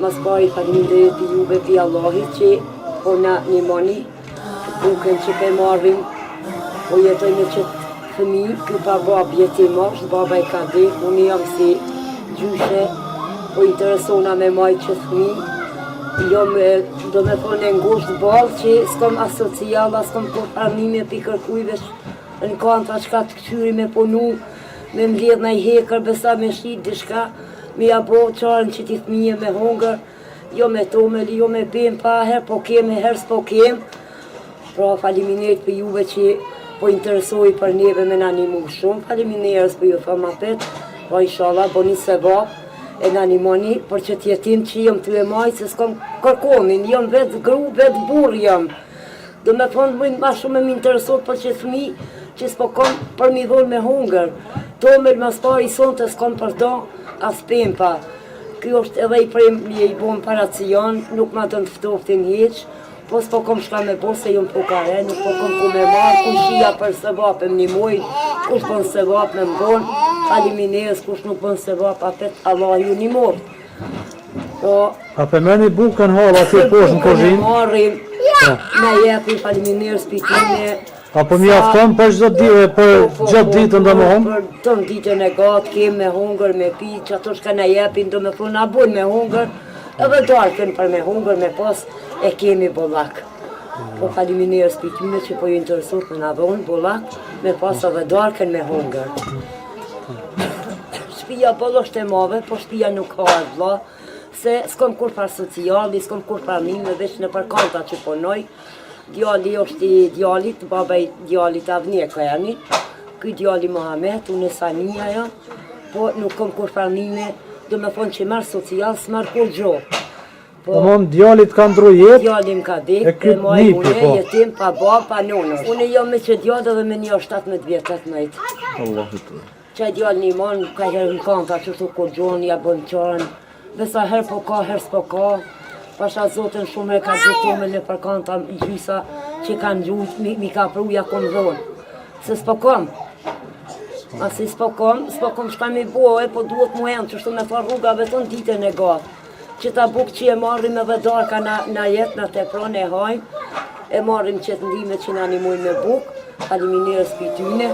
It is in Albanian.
mas pari faleminderit për juve për Allahit që po na nimoni bukën që ke marrim, po jetoj me qëtë fëmijë, kë pa bab jetim është, baba I ka dhek, unë jam si gjyshe, po interesona me majtë që fëmijë, do me thonë e ngusht balë që s'kom asocial, s'kom kur pranime për kërkujve në kontra që ka të këqyri me punu, me mbledh në I hekër, besa me shqit, dishka, me jabo qarën që ti fëmije me hongër, jo me tomeli, jo me bim pa, her po kem, her s'po kem. Pra faleminderit për juve që po interesoj për neve me në animu shumë, faleminderit për ju thëma pet, po inshallah, bo një sevap, e në animoni, për që t'jetim që jëm të e majtë, se s'kom kërkomin, jëm vetë gru, vetë burë jëm. Do me thonë, ma shumë më interesot për që thëmi, që s'po kom për mi dhonë me hongër. Tomel mas pari sonë të s'kom për do, as pempa. Kjo është edhe I premje I bon paracion, nuk ma të nëftoftin heq, po s'po kom shka me bo se jëm pokare, nuk po kom ku me marë, ku shia për sevap e më një mojnë, kush bon sevap me më bonë, faleminderit, kush nuk bon sevap, apet Allah ju një morë. A për meni bukën halla që poshë në kozhinë? Marrim, na jepin faleminderit spitine. A po mi afton për gjatë ditën dhe më hongë? Për tënë ditën e gatë, kem me hongër, me pi, që ato shka na jepin, do me thonë, na bojnë me hongër, edhe darken për me hongër, me pas, e kemi bollak. Po faleminderit spitine që po ju interesut me na dhonë bollak, me pas edhe darken me hongër. Shpia boll është e madhe, po shpia nuk ka vlla, se s'kom kur par sociali, s'kom kur par mime, veç në përkanta që ponoj. Djali është I djalit, baba I djalit Avnjeka jani, këj djali Mohamed, unë e Sania jam, po nuk kom kur par mime, do me thonë që marë social, s'marë kur gjo. Po mon djalit ka ndru jetë? Djalim ka dek, e maj une, jetim, pa bab, pa nonës. Une jam me që djallë dhe me një 17 vjetë, 18. Qaj djallë një mon, ka herë në kanta, që shtu kur gjonë, ja bën qarën, besa her po ka, her s'po ka. Pasha Zotën shumë e ka gjithome në përkanta gjysa që kanë gjujt, mi ka pruja kom dhonë. Se s'po kom. Asi s'po kom shka mi bojë, po duhet mu enë, që shtu me fa rrugave të në ditën e gatë. Që ta buk që e marrim edhe darka na jetë, na te pranë e hajmë, e marrim që të ndime që na animojnë me buk, faleminderit spityne,